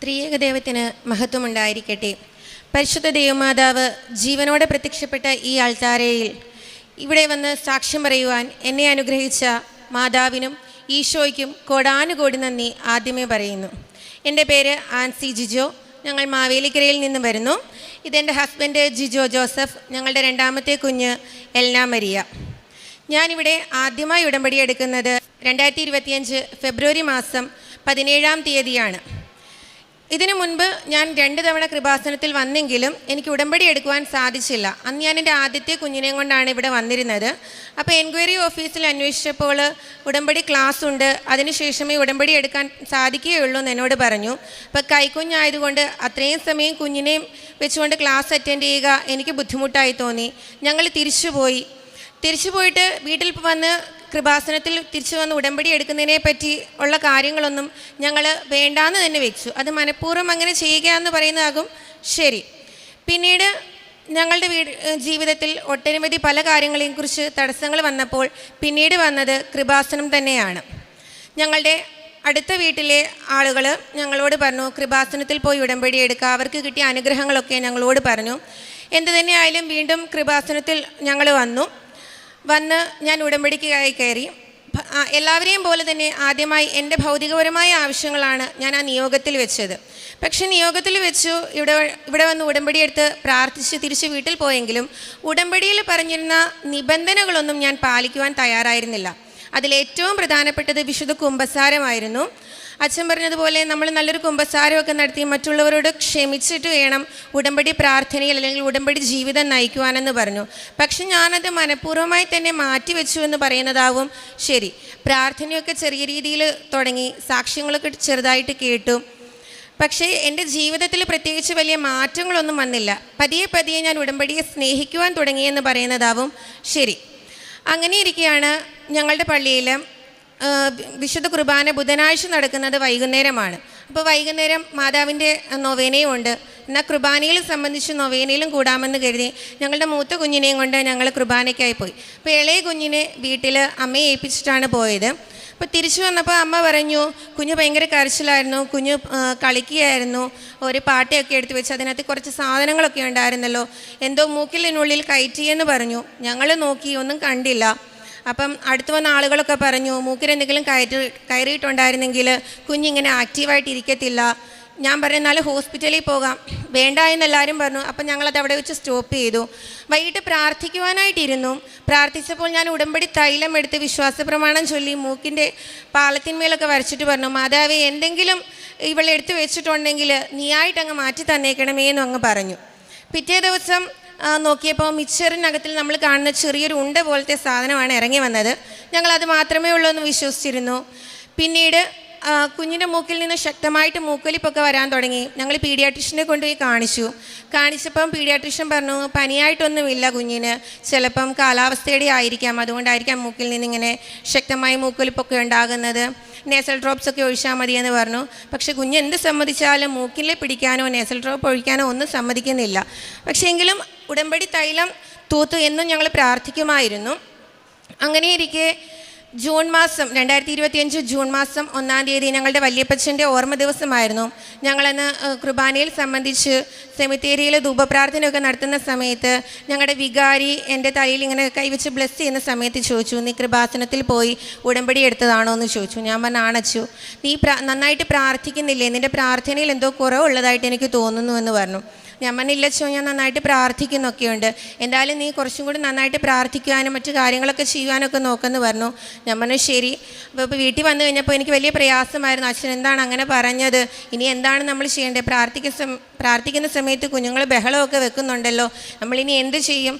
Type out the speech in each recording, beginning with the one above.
ത്രിയേക ദൈവത്തിന് മഹത്വമുണ്ടായിരിക്കട്ടെ. പരിശുദ്ധ ദൈവമാതാവ് ജീവനോടെ പ്രത്യക്ഷപ്പെട്ട ഈ ആൾത്താരയിൽ ഇവിടെ വന്ന് സാക്ഷ്യം പറയുവാൻ എന്നെ അനുഗ്രഹിച്ച മാതാവിനും ഈശോയ്ക്കും കോടാനുകോടി നന്ദി ആദ്യമേ പറയുന്നു. എൻ്റെ പേര് ആൻസി ജിജോ. ഞങ്ങൾ മാവേലിക്കരയിൽ നിന്ന് വരുന്നു. ഇതെൻ്റെ ഹസ്ബൻഡ് ജിജോ ജോസഫ്. ഞങ്ങളുടെ രണ്ടാമത്തെ കുഞ്ഞ് എൽന മരിയ. ഞാനിവിടെ ആദ്യമായി ഉടമ്പടി എടുക്കുന്നത് 2025 ഫെബ്രുവരി മാസം 17-ാം തീയതിയാണ്. ഇതിനു മുൻപ് ഞാൻ 2 തവണ കൃപാസനത്തിൽ വന്നെങ്കിലും എനിക്ക് ഉടമ്പടി എടുക്കുവാൻ സാധിച്ചില്ല. അന്ന് ഞാൻ എൻ്റെ ആദ്യത്തെ കുഞ്ഞിനെയും കൊണ്ടാണ് ഇവിടെ വന്നിരുന്നത്. അപ്പോൾ എൻക്വയറി ഓഫീസിൽ അന്വേഷിച്ചപ്പോൾ ഉടമ്പടി ക്ലാസ് ഉണ്ട്, അതിനുശേഷമേ ഉടമ്പടി എടുക്കാൻ സാധിക്കുകയുള്ളൂ എന്ന് എന്നോട് പറഞ്ഞു. അപ്പോൾ കൈക്കുഞ്ഞായതുകൊണ്ട് അത്രയും സമയം കുഞ്ഞിനെയും വെച്ചുകൊണ്ട് ക്ലാസ് അറ്റൻഡ് ചെയ്യുക എനിക്ക് ബുദ്ധിമുട്ടായി തോന്നി. ഞങ്ങൾ തിരിച്ചു പോയിട്ട് വീട്ടിൽ വന്ന് കൃപാസനത്തിൽ തിരിച്ചു വന്ന് ഉടമ്പടി എടുക്കുന്നതിനെ പറ്റി ഉള്ള കാര്യങ്ങളൊന്നും ഞങ്ങൾ വേണ്ടാന്ന് തന്നെ വെച്ചു. അത് മനഃപൂർവ്വം അങ്ങനെ ചെയ്യുക എന്ന് പറയുന്നതാകും ശരി. പിന്നീട് ഞങ്ങളുടെ ജീവിതത്തിൽ ഒട്ടനവധി പല കാര്യങ്ങളെയും കുറിച്ച് തടസ്സങ്ങൾ വന്നപ്പോൾ പിന്നീട് വന്നത് കൃപാസനം തന്നെയാണ്. ഞങ്ങളുടെ അടുത്ത വീട്ടിലെ ആളുകൾ ഞങ്ങളോട് പറഞ്ഞു, കൃപാസനത്തിൽ പോയി ഉടമ്പടി എടുക്കുക, അവർക്ക് കിട്ടിയ അനുഗ്രഹങ്ങളൊക്കെ ഞങ്ങളോട് പറഞ്ഞു. എന്തു തന്നെയായാലും വീണ്ടും കൃപാസനത്തിൽ ഞങ്ങൾ വന്ന് ഞാൻ ഉടമ്പടിക്ക് കയറി. എല്ലാവരെയും പോലെ തന്നെ ആദ്യമായി എൻ്റെ ഭൗതികപരമായ ആവശ്യങ്ങളാണ് ഞാൻ ആ നിയോഗത്തിൽ വെച്ചത്. പക്ഷേ നിയോഗത്തിൽ വെച്ചു ഇവിടെ വന്ന് ഉടമ്പടി എടുത്ത് പ്രാർത്ഥിച്ച് തിരിച്ച് വീട്ടിൽ പോയെങ്കിലും ഉടമ്പടിയിൽ പറഞ്ഞിരുന്ന നിബന്ധനകളൊന്നും ഞാൻ പാലിക്കുവാൻ തയ്യാറായിരുന്നില്ല. അതിലേറ്റവും പ്രധാനപ്പെട്ടത് വിശുദ്ധ കുമ്പസാരമായിരുന്നു. അച്ഛൻ പറഞ്ഞതുപോലെ നമ്മൾ നല്ലൊരു കുമ്പസാരമൊക്കെ നടത്തി മറ്റുള്ളവരോട് ക്ഷമിച്ചിട്ട് വേണം ഉടമ്പടി പ്രാർത്ഥനയിൽ അല്ലെങ്കിൽ ഉടമ്പടി ജീവിതം നയിക്കുവാനെന്ന് പറഞ്ഞു. പക്ഷെ ഞാനത് മനഃപൂർവ്വമായി തന്നെ മാറ്റിവെച്ചു എന്ന് പറയുന്നതാവും ശരി. പ്രാർത്ഥനയൊക്കെ ചെറിയ രീതിയിൽ തുടങ്ങി, സാക്ഷ്യങ്ങളൊക്കെ ചെറുതായിട്ട് കേട്ടു. പക്ഷേ എൻ്റെ ജീവിതത്തിൽ പ്രത്യേകിച്ച് വലിയ മാറ്റങ്ങളൊന്നും വന്നില്ല. പതിയെ ഞാൻ ഉടമ്പടിയെ സ്നേഹിക്കുവാൻ തുടങ്ങിയെന്ന് പറയുന്നതാവും ശരി. അങ്ങനെ ഇരിക്കുകയാണ് ഞങ്ങളുടെ പള്ളിയിൽ വിശുദ്ധ കുർബാന ബുധനാഴ്ച നടക്കുന്നത് വൈകുന്നേരമാണ്. അപ്പോൾ വൈകുന്നേരം മാതാവിൻ്റെ നൊവേനയും ഉണ്ട്. എന്നാൽ കുർബാനയിൽ സംബന്ധിച്ച് നൊവേനയിലും കൂടാമെന്ന് കരുതി ഞങ്ങളുടെ മൂത്ത കുഞ്ഞിനെയും കൊണ്ട് ഞങ്ങൾ കുർബാനയ്ക്കായി പോയി. അപ്പോൾ ഇളയ കുഞ്ഞിനെ വീട്ടിൽ അമ്മയെ ഏൽപ്പിച്ചിട്ടാണ് പോയത്. അപ്പോൾ തിരിച്ചു വന്നപ്പോൾ അമ്മ പറഞ്ഞു, കുഞ്ഞ് ഭയങ്കര കരച്ചിലായിരുന്നു, കുഞ്ഞ് കളിക്കുകയായിരുന്നു, ഒരു പാട്ടയൊക്കെ എടുത്ത് വെച്ച് അതിനകത്ത് കുറച്ച് സാധനങ്ങളൊക്കെ ഉണ്ടായിരുന്നല്ലോ, എന്തോ മൂക്കിലിനുള്ളിൽ കയറ്റിയെന്ന് പറഞ്ഞു. ഞങ്ങൾ നോക്കി, ഒന്നും കണ്ടില്ല. അപ്പം അടുത്ത് വന്ന ആളുകളൊക്കെ പറഞ്ഞു, മൂക്കിലെന്തെങ്കിലും കയറിയിട്ടുണ്ടായിരുന്നെങ്കിൽ കുഞ്ഞിങ്ങനെ ആക്റ്റീവായിട്ട് ഇരിക്കത്തില്ല. ഞാൻ പറയുന്നാലും ഹോസ്പിറ്റലിൽ പോകാം, വേണ്ട എന്നെല്ലാവരും പറഞ്ഞു. അപ്പം ഞങ്ങളത് അവിടെ വെച്ച് സ്റ്റോപ്പ് ചെയ്തു. വൈകിട്ട് പ്രാർത്ഥിക്കുവാനായിട്ടിരുന്നു. പ്രാർത്ഥിച്ചപ്പോൾ ഞാൻ ഉടമ്പടി തൈലം എടുത്ത് വിശ്വാസ പ്രമാണം ചൊല്ലി മൂക്കിൻ്റെ പാളത്തിന്മേലൊക്കെ വരച്ചിട്ട് പറഞ്ഞു, മാതാവേ എന്തെങ്കിലും ഇവളെ എടുത്ത് വെച്ചിട്ടുണ്ടെങ്കിൽ നീയായിട്ടങ്ങ് മാറ്റി തന്നേക്കണമേ എന്നും അങ്ങ് പറഞ്ഞു. പിറ്റേ ദിവസം നോക്കിയപ്പോൾ മിക്സറിനകത്തിൽ നമ്മൾ കാണുന്ന ചെറിയൊരു ഉണ്ട പോലത്തെ സാധനമാണ് ഇറങ്ങി വന്നത്. ഞങ്ങളത് മാത്രമേ ഉള്ളൂ എന്ന് വിശ്വസിച്ചിരുന്നു. പിന്നീട് കുഞ്ഞിൻ്റെ മൂക്കിൽ നിന്ന് ശക്തമായിട്ട് മൂക്കൊലിപ്പൊക്കെ വരാൻ തുടങ്ങി. ഞങ്ങൾ പീഡിയാട്രീഷ്യനെ കൊണ്ടുപോയി കാണിച്ചപ്പം പീഡിയാട്രീഷ്യൻ പറഞ്ഞു, പനിയായിട്ടൊന്നുമില്ല കുഞ്ഞിന്, ചിലപ്പം കാലാവസ്ഥയുടെ ആയിരിക്കാം, അതുകൊണ്ടായിരിക്കാം മൂക്കിൽ നിന്നിങ്ങനെ ശക്തമായി മൂക്കൊലിപ്പൊക്കെ ഉണ്ടാകുന്നത്, നേസൽ ഡ്രോപ്സ് ഒക്കെ ഒഴിച്ചാൽ മതിയെന്ന് പറഞ്ഞു. പക്ഷേ കുഞ്ഞ് എന്ത് സമ്മതിച്ചാലും മൂക്കിൽ പിടിക്കാനോ നേസൽ ഡ്രോപ്പ് ഒഴിക്കാനോ ഒന്നും സമ്മതിക്കുന്നില്ല. പക്ഷേ എങ്കിലും ഉടമ്പടി തൈലം തൂത്തു എന്നും ഞങ്ങൾ പ്രാർത്ഥിക്കുമായിരുന്നു. അങ്ങനെയിരിക്കെ ജൂൺ മാസം 2025 ജൂൺ മാസം 1-ാം തീയതി ഞങ്ങളുടെ വല്യപ്പച്ചൻ്റെ ഓർമ്മ ദിവസമായിരുന്നു. ഞങ്ങളന്ന് കുർബാനയിൽ സംബന്ധിച്ച് സെമിത്തേരിയിൽ ധൂപപ്രാർത്ഥനയൊക്കെ നടത്തുന്ന സമയത്ത് ഞങ്ങളുടെ വികാരി എൻ്റെ തലയിൽ ഇങ്ങനെ കൈവച്ച് ബ്ലെസ് ചെയ്യുന്ന സമയത്ത് ചോദിച്ചു, നീ കൃപാസനത്തിൽ പോയി ഉടമ്പടി എടുത്തതാണോ എന്ന് ചോദിച്ചു. ഞാൻ പറഞ്ഞു, ആണച്ചു. നീ നന്നായിട്ട് പ്രാർത്ഥിക്കുന്നില്ലേ, നിൻ്റെ പ്രാർത്ഥനയിൽ എന്തോ കുറവുള്ളതായിട്ട് എനിക്ക് തോന്നുന്നു എന്ന് പറഞ്ഞു. ഞാൻ പറഞ്ഞില്ലച്ചോ, ഞാൻ നന്നായിട്ട് പ്രാർത്ഥിക്കുന്നൊക്കെയുണ്ട്, എന്തായാലും നീ കുറച്ചും കൂടി നന്നായിട്ട് പ്രാർത്ഥിക്കുവാനും മറ്റു കാര്യങ്ങളൊക്കെ ചെയ്യുവാനൊക്കെ നോക്കുമെന്ന് പറഞ്ഞു. ഞാൻ പറഞ്ഞു ശരി. അപ്പോൾ വീട്ടിൽ വന്നു കഴിഞ്ഞപ്പോൾ എനിക്ക് വലിയ പ്രയാസമായിരുന്നു. അച്ഛൻ എന്താണ് അങ്ങനെ പറഞ്ഞത്, ഇനി എന്താണ് നമ്മൾ ചെയ്യേണ്ടത്, പ്രാർത്ഥിക്കുന്ന സമയത്ത് കുഞ്ഞുങ്ങൾ ബഹളമൊക്കെ വെക്കുന്നുണ്ടല്ലോ, നമ്മളിനി എന്ത് ചെയ്യും,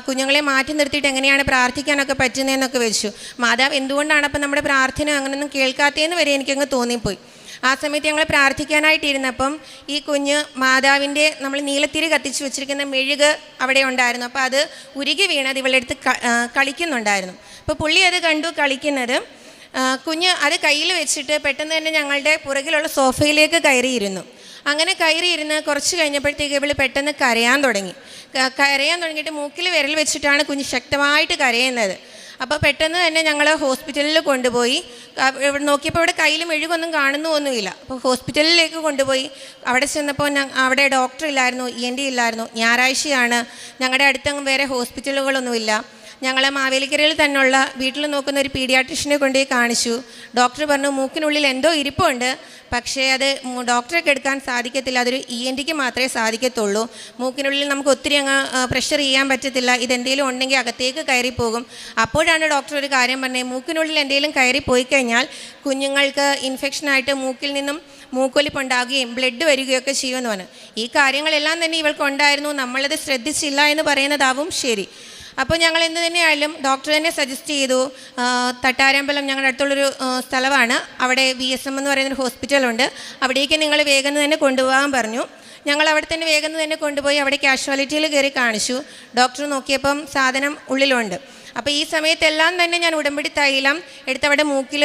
കുഞ്ഞുങ്ങളെ മാറ്റി നിർത്തിയിട്ട് എങ്ങനെയാണ് പ്രാർത്ഥിക്കാനൊക്കെ പറ്റുന്നതെന്നൊക്കെ വെച്ചു. മാതാവ് എന്തുകൊണ്ടാണ് അപ്പം നമ്മുടെ പ്രാർത്ഥന അങ്ങനെയൊന്നും കേൾക്കാത്തതെന്ന് വരെ എനിക്കങ്ങ് തോന്നിപ്പോയി. ആ സമയത്ത് ഞങ്ങൾ പ്രാർത്ഥിക്കാനായിട്ടിരുന്നപ്പം ഈ കുഞ്ഞ് മാതാവിൻ്റെ നമ്മൾ നീലത്തിരി കത്തിച്ച് വെച്ചിരിക്കുന്ന മെഴുക് അവിടെ ഉണ്ടായിരുന്നു. അപ്പോൾ അത് ഉരുകി വീണത് ഇവളുടെ അടുത്ത് കളിക്കുന്നുണ്ടായിരുന്നു. അപ്പോൾ പുള്ളി അത് കണ്ടു കളിക്കുന്നത്. കുഞ്ഞ് അത് കയ്യിൽ വെച്ചിട്ട് പെട്ടെന്ന് തന്നെ ഞങ്ങളുടെ പുറകിലുള്ള സോഫയിലേക്ക് കയറിയിരുന്നു. അങ്ങനെ കയറിയിരുന്ന് കുറച്ച് കഴിഞ്ഞപ്പോഴത്തേക്ക് ഇവൾ പെട്ടെന്ന് കരയാൻ തുടങ്ങിയിട്ട് മൂക്കിൽ വിരൽ വെച്ചിട്ടാണ് കുഞ്ഞ് ശക്തമായിട്ട് കരയുന്നത്. അപ്പോൾ പെട്ടെന്ന് തന്നെ ഞങ്ങൾ ഹോസ്പിറ്റലിൽ കൊണ്ടുപോയി. നോക്കിയപ്പോൾ ഇവിടെ കയ്യിൽ മെഴുകൊന്നും കാണുന്നൊന്നുമില്ല. അപ്പോൾ ഹോസ്പിറ്റലിലേക്ക് കൊണ്ടുപോയി. അവിടെ ചെന്നപ്പോൾ അവിടെ ഡോക്ടർ ഇല്ലായിരുന്നു, ENT ഇല്ലായിരുന്നു. ഞായറാഴ്ചയാണ്, ഞങ്ങളുടെ അടുത്തങ്ങ് വേറെ ഹോസ്പിറ്റലുകളൊന്നുമില്ല. ഞങ്ങൾ മാവേലിക്കരയിൽ തന്നെയുള്ള വീട്ടിൽ നോക്കുന്ന ഒരു പീഡിയാട്രിഷ്യനെ കൊണ്ടുപോയി കാണിച്ചു. ഡോക്ടർ പറഞ്ഞു മൂക്കിനുള്ളിൽ എന്തോ ഇരിപ്പുണ്ട്, പക്ഷേ അത് ഡോക്ടർക്ക് എടുക്കാൻ സാധിക്കത്തില്ല, അതൊരു ENTക്ക് മാത്രമേ സാധിക്കത്തുള്ളൂ. മൂക്കിനുള്ളിൽ നമുക്ക് ഒത്തിരി അങ്ങ് പ്രഷർ ചെയ്യാൻ പറ്റത്തില്ല, ഇതെന്തെങ്കിലും ഉണ്ടെങ്കിൽ അകത്തേക്ക് കയറിപ്പോകും. അപ്പോഴാണ് ഡോക്ടർ ഒരു കാര്യം പറഞ്ഞത്, മൂക്കിനുള്ളിൽ എന്തെങ്കിലും കയറിപ്പോയി കഴിഞ്ഞാൽ കുഞ്ഞുങ്ങൾക്ക് ഇൻഫെക്ഷനായിട്ട് മൂക്കിൽ നിന്നും മൂക്കൊലിപ്പുണ്ടാകുകയും ബ്ലഡ് വരികയൊക്കെ ചെയ്യുമെന്ന് പറഞ്ഞു. ഈ കാര്യങ്ങളെല്ലാം തന്നെ ഇവൾക്ക് ഉണ്ടായിരുന്നു, നമ്മളത് ശ്രദ്ധിച്ചില്ല എന്ന് പറയുന്നതാവും ശരി. അപ്പോൾ ഞങ്ങൾ എന്ത് തന്നെയായാലും ഡോക്ടർ തന്നെ സജസ്റ്റ് ചെയ്തു, തട്ടാരമ്പലം ഞങ്ങളുടെ അടുത്തുള്ളൊരു സ്ഥലമാണ്, അവിടെ VSM എന്ന് പറയുന്നൊരു ഹോസ്പിറ്റലുണ്ട്, അവിടേക്ക് നിങ്ങൾ വേഗം തന്നെ കൊണ്ടുപോകാൻ പറഞ്ഞു. ഞങ്ങൾ അവിടെ തന്നെ വേഗം തന്നെ കൊണ്ടുപോയി അവിടെ കാഷ്വാലിറ്റിയിൽ കയറി കാണിച്ചു. ഡോക്ടർ നോക്കിയപ്പം സാധനം ഉള്ളിലുണ്ട്. അപ്പോൾ ഈ സമയത്തെല്ലാം തന്നെ ഞാൻ ഉടമ്പടി തൈലം എടുത്ത് അവിടെ മൂക്കിൽ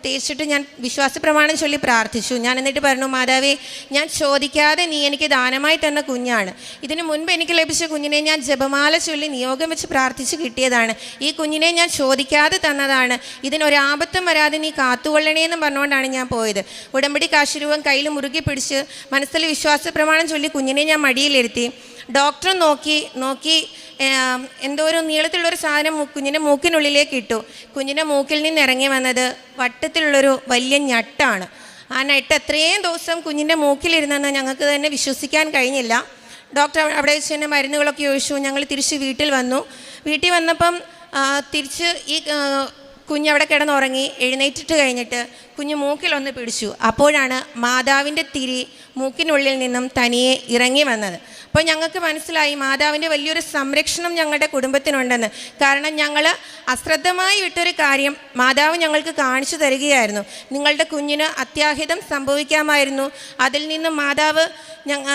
തേച്ചിട്ട് ഞാൻ വിശ്വാസ പ്രമാണം ചൊല്ലി പ്രാർത്ഥിച്ചു. ഞാൻ എന്നിട്ട് പറഞ്ഞു, മാതാവേ, ഞാൻ ചോദിക്കാതെ നീ എനിക്ക് ദാനമായി തന്ന കുഞ്ഞാണ്. ഇതിനു മുൻപ് എനിക്ക് ലഭിച്ച കുഞ്ഞിനെ ഞാൻ ജപമാല ചൊല്ലി നിയോഗം വെച്ച് പ്രാർത്ഥിച്ച് കിട്ടിയതാണ്. ഈ കുഞ്ഞിനെ ഞാൻ ചോദിക്കാതെ തന്നതാണ്. ഇതിനൊരാപത്തും വരാതെ നീ കാത്തുകൊള്ളണേ എന്ന് പറഞ്ഞുകൊണ്ടാണ് ഞാൻ പോയത്. ഉടമ്പടി കാശുരൂപം കയ്യിൽ മുറുകി പിടിച്ച് മനസ്സിൽ വിശ്വാസ പ്രമാണം ചൊല്ലി കുഞ്ഞിനെ ഞാൻ മടിയിലിരുത്തി. ഡോക്ടർ നോക്കി എന്തോ ഒരു നീളത്തിലുള്ളൊരു സാധനം കുഞ്ഞിൻ്റെ മൂക്കിനുള്ളിലേക്ക് ഇട്ടു. കുഞ്ഞിൻ്റെ മൂക്കിൽ നിന്ന് ഇറങ്ങി വന്നത് വട്ടത്തിലുള്ളൊരു വലിയ ഞട്ടാണ്. ആ ഞട്ട് എത്രയും ദിവസം കുഞ്ഞിൻ്റെ മൂക്കിലിരുന്നെന്ന് ഞങ്ങൾക്ക് തന്നെ വിശ്വസിക്കാൻ കഴിഞ്ഞില്ല. ഡോക്ടർ അവിടെ വെച്ച് തന്നെ മരുന്നുകളൊക്കെ ഒഴിച്ചു. ഞങ്ങൾ തിരിച്ച് വീട്ടിൽ വന്നു. വീട്ടിൽ വന്നപ്പം തിരിച്ച് ഈ കുഞ്ഞവിടെ കിടന്നുറങ്ങി. എഴുന്നേറ്റിട്ട് കഴിഞ്ഞിട്ട് കുഞ്ഞ് മൂക്കിലൊന്ന് പിടിച്ചു. അപ്പോഴാണ് മാതാവിൻ്റെ തിരി മൂക്കിനുള്ളിൽ നിന്നും തനിയെ ഇറങ്ങി വന്നത്. അപ്പോൾ ഞങ്ങൾക്ക് മനസ്സിലായി മാതാവിൻ്റെ വലിയൊരു സംരക്ഷണം ഞങ്ങളുടെ കുടുംബത്തിനുണ്ടെന്ന്. കാരണം ഞങ്ങൾ അശ്രദ്ധമായി വിട്ടൊരു കാര്യം മാതാവ് ഞങ്ങൾക്ക് കാണിച്ചു തരികയായിരുന്നു. നിങ്ങളുടെ കുഞ്ഞിന് അത്യാഹിതം സംഭവിക്കാമായിരുന്നു, അതിൽ നിന്നും മാതാവ്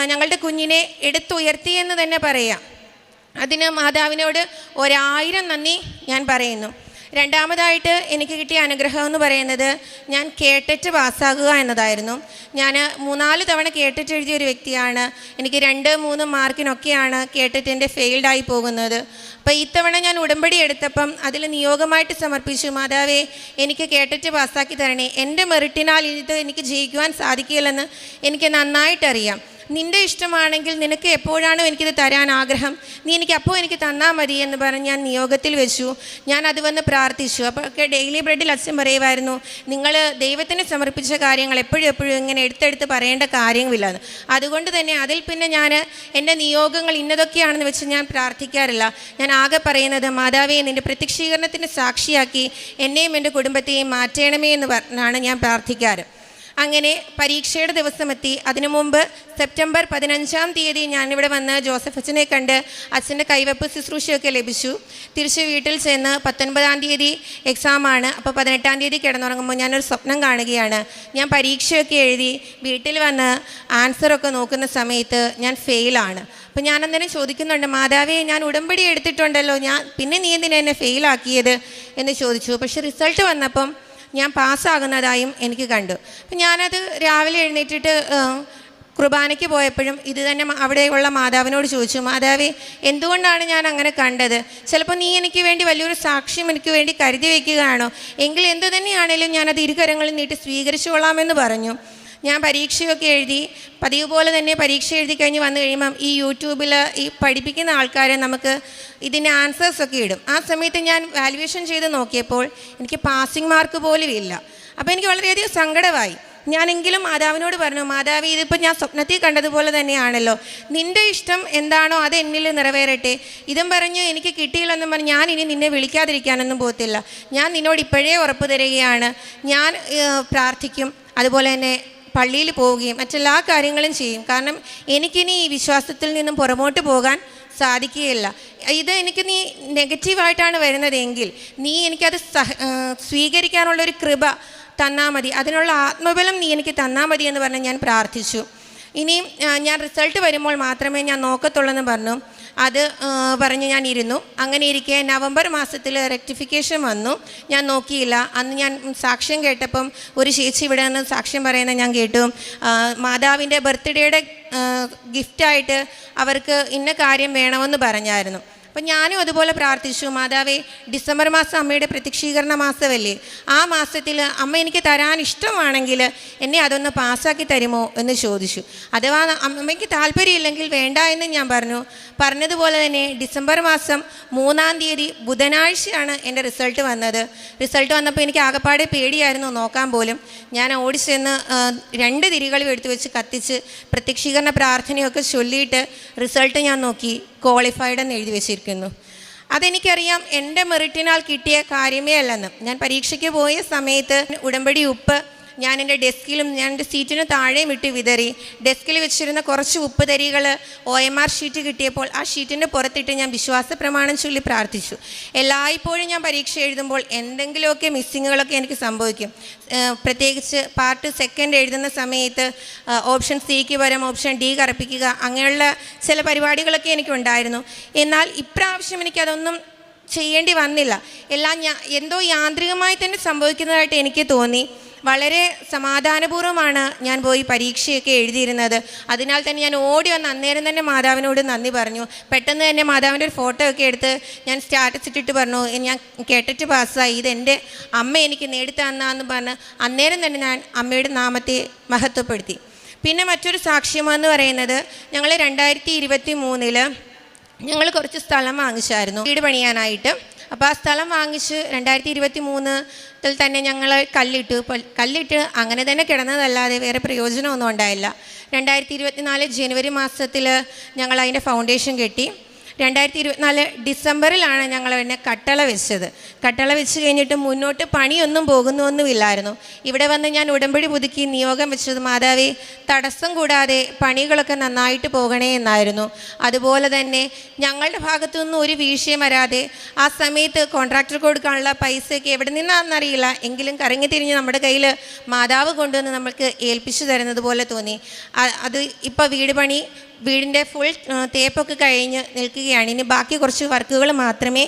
ഞങ്ങളുടെ കുഞ്ഞിനെ എടുത്തുയർത്തിയെന്ന് തന്നെ പറയാം. അതിന് മാതാവിനോട് 1000 നന്ദി ഞാൻ പറയുന്നു. രണ്ടാമതായിട്ട് എനിക്ക് കിട്ടിയ അനുഗ്രഹം എന്ന് പറയുന്നത് ഞാൻ കേട്ടിട്ട് പാസ്സാകുക എന്നതായിരുന്നു. ഞാൻ 3-4 തവണ കേട്ടിട്ട് എഴുതിയ ഒരു വ്യക്തിയാണ്. എനിക്ക് 2-3 മാർക്കിനൊക്കെയാണ് കേട്ടിട്ട് ഫെയിൽഡായി പോകുന്നത്. അപ്പോൾ ഇത്തവണ ഞാൻ ഉടമ്പടി എടുത്തപ്പം അതിൽ നിയോഗമായിട്ട് സമർപ്പിച്ചു, മാതാവേ, എനിക്ക് കേട്ടിട്ട് പാസ്സാക്കി തരണേ. എൻ്റെ മെറിറ്റിനാൽ ഇത് എനിക്ക് ജയിക്കുവാൻ സാധിക്കില്ലെന്ന് എനിക്ക് നന്നായിട്ടറിയാം. നിൻ്റെ ഇഷ്ടമാണെങ്കിൽ നിനക്ക് എപ്പോഴാണോ എനിക്കിത് തരാൻ ആഗ്രഹം, നീ എനിക്ക് തന്നാൽ മതി എന്ന് പറഞ്ഞ് ഞാൻ നിയോഗത്തിൽ വെച്ചു. ഞാൻ അത് വന്ന് പ്രാർത്ഥിച്ചു. അപ്പോഴൊക്കെ ഡെയിലി ബ്രെഡിൽ അച്ഛൻ പറയുമായിരുന്നു, നിങ്ങൾ ദൈവത്തിന് സമർപ്പിച്ച കാര്യങ്ങൾ എപ്പോഴും ഇങ്ങനെ എടുത്തെടുത്ത് പറയേണ്ട കാര്യമില്ലെന്ന്. അതുകൊണ്ട് തന്നെ അതിൽ പിന്നെ ഞാൻ എൻ്റെ നിയോഗങ്ങൾ ഇന്നതൊക്കെയാണെന്ന് വെച്ച് ഞാൻ പ്രാർത്ഥിക്കാറില്ല. ഞാൻ ആകെ പറയുന്നത്, മാതാവേ, നിൻ്റെ പ്രത്യക്ഷീകരണത്തിന് സാക്ഷിയാക്കി എന്നെയും എൻ്റെ കുടുംബത്തെയും മാറ്റണമേ എന്ന് പറഞ്ഞാണ് ഞാൻ പ്രാർത്ഥിക്കാറ്. അങ്ങനെ പരീക്ഷയുടെ ദിവസമെത്തി. അതിനു മുമ്പ് സെപ്റ്റംബർ 15-ാം തീയതി ഞാനിവിടെ വന്ന് ജോസഫ് അച്ഛനെ കണ്ട് അച്ഛൻ്റെ കൈവെപ്പ് ശുശ്രൂഷയൊക്കെ ലഭിച്ചു. തിരിച്ച് വീട്ടിൽ ചെന്ന് 19-ാം തീയതി എക്സാമാണ്. അപ്പോൾ 18-ാം തീയതി കിടന്നുറങ്ങുമ്പോൾ ഞാനൊരു സ്വപ്നം കാണുകയാണ്. ഞാൻ പരീക്ഷയൊക്കെ എഴുതി വീട്ടിൽ വന്ന് ആൻസറൊക്കെ നോക്കുന്ന സമയത്ത് ഞാൻ ഫെയിലാണ്. അപ്പോൾ ഞാൻ അന്നേരം ചോദിക്കുന്നുണ്ട്, മാതാവേ, ഞാൻ ഉടമ്പടി എടുത്തിട്ടുണ്ടല്ലോ, പിന്നെ നീ എന്തിനാ എന്നെ ഫെയിലാക്കിയത് എന്ന് ചോദിച്ചു. പക്ഷെ റിസൾട്ട് വന്നപ്പം ഞാൻ പാസ്സാകുന്നതായും എനിക്ക് കണ്ടു. അപ്പം ഞാനത് രാവിലെ എഴുന്നേറ്റിട്ട് കുർബാനയ്ക്ക് പോയപ്പോഴും ഇത് തന്നെ അവിടെയുള്ള മാതാവിനോട് ചോദിച്ചു, മാതാവേ, എന്തുകൊണ്ടാണ് ഞാൻ അങ്ങനെ കണ്ടത്? ചിലപ്പോൾ നീ എനിക്ക് വേണ്ടി വലിയൊരു സാക്ഷ്യം എനിക്ക് വേണ്ടി കരുതി വയ്ക്കുകയാണോ? എങ്കിൽ എന്തു തന്നെയാണേലും ഞാനത് ഇരുകരങ്ങളിൽ നീട്ടി സ്വീകരിച്ചു കൊള്ളാമെന്ന് പറഞ്ഞു. ഞാൻ പരീക്ഷയൊക്കെ എഴുതി. പതിവ് പോലെ തന്നെ പരീക്ഷ എഴുതി കഴിഞ്ഞ് വന്നു കഴിയുമ്പം ഈ യൂട്യൂബിൽ ഈ പഠിപ്പിക്കുന്ന ആൾക്കാരെ നമുക്ക് ഇതിൻ്റെ ആൻസേഴ്സൊക്കെ ഇടും. ആ സമയത്ത് ഞാൻ വാല്യുവേഷൻ ചെയ്ത് നോക്കിയപ്പോൾ എനിക്ക് പാസിംഗ് മാർക്ക് പോലും ഇല്ല. അപ്പോൾ എനിക്ക് വളരെയധികം സങ്കടമായി. ഞാനെങ്കിലും മാതാവിനോട് പറഞ്ഞു, മാതാവി, ഇതിപ്പോൾ ഞാൻ സ്വപ്നത്തിൽ കണ്ടതുപോലെ തന്നെയാണല്ലോ, നിൻ്റെ ഇഷ്ടം എന്താണോ അത് എന്നിൽ നിറവേറട്ടെ. ഇതും പറഞ്ഞ് എനിക്ക് കിട്ടിയില്ലെന്നും പറഞ്ഞ് ഞാൻ ഇനി നിന്നെ വിളിക്കാതിരിക്കാനൊന്നും പോകത്തില്ല. ഞാൻ നിന്നോട് ഇപ്പോഴേ ഉറപ്പ് തരികയാണ്, ഞാൻ പ്രാർത്ഥിക്കും, അതുപോലെ തന്നെ പള്ളിയിൽ പോവുകയും മറ്റെല്ലാ കാര്യങ്ങളും ചെയ്യും. കാരണം എനിക്കിനി ഈ വിശ്വാസത്തിൽ നിന്നും പുറമോട്ട് പോകാൻ സാധിക്കുകയില്ല. ഇത് എനിക്ക് നീ നെഗറ്റീവായിട്ടാണ് വരുന്നതെങ്കിൽ നീ എനിക്കത് സ്വീകരിക്കാനുള്ളൊരു കൃപ തന്നാൽ മതി, അതിനുള്ള ആത്മബലം നീ എനിക്ക് തന്നാൽ മതി എന്ന് പറഞ്ഞ് ഞാൻ പ്രാർത്ഥിച്ചു. ഇനിയും ഞാൻ റിസൾട്ട് വരുമ്പോൾ മാത്രമേ ഞാൻ നോക്കത്തുള്ളൂ എന്ന് പറഞ്ഞു. അത് പറഞ്ഞ് ഞാൻ ഇരുന്നു. അങ്ങനെ ഇരിക്കെ നവംബർ മാസത്തിൽ റെക്ടിഫിക്കേഷൻ വന്നു. ഞാൻ നോക്കിയില്ല. അന്ന് ഞാൻ സാക്ഷ്യം കേട്ടപ്പം ഒരു ചേച്ചി ഇവിടെ നിന്ന് സാക്ഷ്യം പറയുന്നത് ഞാൻ കേട്ടു. മാതാവിൻ്റെ ബർത്ത്ഡേയുടെ ഗിഫ്റ്റായിട്ട് അവർക്ക് ഇന്ന കാര്യം വേണമെന്ന് പറഞ്ഞായിരുന്നു. അപ്പം ഞാനും അതുപോലെ പ്രാർത്ഥിച്ചു, മാതാവേ, ഡിസംബർ മാസം അമ്മയുടെ പ്രത്യക്ഷീകരണ മാസമല്ലേ, ആ മാസത്തിൽ അമ്മ എനിക്ക് തരാൻ ഇഷ്ടമാണെങ്കിൽ എന്നെ അതൊന്ന് പാസ്സാക്കി തരുമോ എന്ന് ചോദിച്ചു. അഥവാ അമ്മയ്ക്ക് താല്പര്യമില്ലെങ്കിൽ വേണ്ട എന്ന് ഞാൻ പറഞ്ഞു. പറഞ്ഞതുപോലെ തന്നെ ഡിസംബർ മാസം 3-ാം തീയതി ബുധനാഴ്ചയാണ് എൻ്റെ റിസൾട്ട് വന്നത്. റിസൾട്ട് വന്നപ്പോൾ എനിക്ക് ആകെപ്പാടെ പേടിയായിരുന്നു നോക്കാൻ പോലും. ഞാൻ ഓടിച്ചെന്ന് 2 തിരികളും എടുത്തു വെച്ച് കത്തിച്ച് പ്രത്യക്ഷീകരണ പ്രാർത്ഥനയൊക്കെ ചൊല്ലിയിട്ട് റിസൾട്ട് ഞാൻ നോക്കി, ക്വാളിഫൈഡ് എന്ന് എഴുതി വെച്ചിരിക്കുന്നു. അതെനിക്കറിയാം എൻ്റെ മെറിറ്റിനാൽ കിട്ടിയ കാര്യമേ അല്ലെന്ന്. ഞാൻ പരീക്ഷയ്ക്ക് പോയ സമയത്ത് ഉടമ്പടി ഉപ്പ് ഞാൻ എൻ്റെ ഡെസ്കിലും ഞാൻ എൻ്റെ സീറ്റിന് താഴെയും ഇട്ട് വിതറി. ഡെസ്കിൽ വെച്ചിരുന്ന കുറച്ച് ഉപ്പ് തരികൾ OMR ഷീറ്റ് കിട്ടിയപ്പോൾ ആ ഷീറ്റിൻ്റെ പുറത്തിട്ട് ഞാൻ വിശ്വാസ പ്രമാണം ചൊല്ലി പ്രാർത്ഥിച്ചു. എല്ലായ്പ്പോഴും ഞാൻ പരീക്ഷ എഴുതുമ്പോൾ എന്തെങ്കിലുമൊക്കെ മിസ്സിങ്ങുകളൊക്കെ എനിക്ക് സംഭവിക്കും. പ്രത്യേകിച്ച് പാർട്ട് 2 എഴുതുന്ന സമയത്ത് ഓപ്ഷൻ സിക്ക് പകരം ഓപ്ഷൻ ഡി കറപ്പിക്കുക, അങ്ങനെയുള്ള ചില പരിപാടികളൊക്കെ എനിക്കുണ്ടായിരുന്നു. എന്നാൽ ഇപ്രാവശ്യം എനിക്കതൊന്നും ചെയ്യേണ്ടി വന്നില്ല. എല്ലാം എന്തോ യാന്ത്രികമായി തന്നെ സംഭവിക്കുന്നതായിട്ട് എനിക്ക് തോന്നി. വളരെ സമാധാനപൂർവ്വമാണ് ഞാൻ പോയി പരീക്ഷയൊക്കെ എഴുതിയിരുന്നത്. അതിനാൽ തന്നെ ഞാൻ ഓടി വന്ന് അന്നേരം തന്നെ മാതാവിനോട് നന്ദി പറഞ്ഞു. പെട്ടെന്ന് തന്നെ മാതാവിൻ്റെ ഒരു ഫോട്ടോ ഒക്കെ എടുത്ത് ഞാൻ സ്റ്റാറ്റസ് ഇട്ടിട്ട് പറഞ്ഞു, ഞാൻ കേട്ടിട്ട് പാസ്സായി, ഇതെൻ്റെ അമ്മ എനിക്ക് നേടിത്തന്നാന്ന് പറഞ്ഞ് അന്നേരം തന്നെ ഞാൻ അമ്മയുടെ നാമത്തെ മഹത്വപ്പെടുത്തി. പിന്നെ മറ്റൊരു സാക്ഷ്യമെന്ന് പറയുന്നത്, ഞങ്ങൾ 2023 ഞങ്ങൾ കുറച്ച് സ്ഥലം വാങ്ങിച്ചായിരുന്നു വീട് പണിയാനായിട്ട്. അപ്പോൾ ആ സ്ഥലം വാങ്ങിച്ച് 2023 തന്നെ ഞങ്ങൾ കല്ലിട്ട് അങ്ങനെ തന്നെ കിടന്നതല്ലാതെ വേറെ പ്രയോജനമൊന്നും ഉണ്ടായില്ല. 2024 ജനുവരി മാസത്തിൽ ഞങ്ങൾ അതിൻ്റെ ഫൗണ്ടേഷൻ കെട്ടി. 2024 ഡിസംബറിലാണ് ഞങ്ങൾ എന്നെ കട്ടള വെച്ചത്. കട്ടള വെച്ച് കഴിഞ്ഞിട്ട് മുന്നോട്ട് പണിയൊന്നും പോകുന്നൊന്നുമില്ലായിരുന്നു. ഇവിടെ വന്ന് ഞാൻ ഉടമ്പടി പുതുക്കി നിയോഗം വെച്ചത്, മാതാവേ, തടസ്സം കൂടാതെ പണികളൊക്കെ നന്നായിട്ട് പോകണേ എന്നായിരുന്നു. അതുപോലെ തന്നെ ഞങ്ങളുടെ ഭാഗത്തു നിന്നും ഒരു വീഴ്ചയും വരാതെ ആ സമയത്ത് കോൺട്രാക്ടർ കൊടുക്കാനുള്ള പൈസയൊക്കെ എവിടെ നിന്നാണെന്നറിയില്ല, എങ്കിലും കറങ്ങി തിരിഞ്ഞ് നമ്മുടെ കയ്യിൽ മാതാവ് കൊണ്ടുവന്ന് നമ്മൾക്ക് ഏൽപ്പിച്ചു തരുന്നത് പോലെ തോന്നി. അത് ഇപ്പോൾ വീടിൻ്റെ ഫുൾ തേപ്പൊക്കെ കഴിഞ്ഞ് നിൽക്കുകയാണ്. ഇനി ബാക്കി കുറച്ച് വർക്കുകൾ മാത്രമേ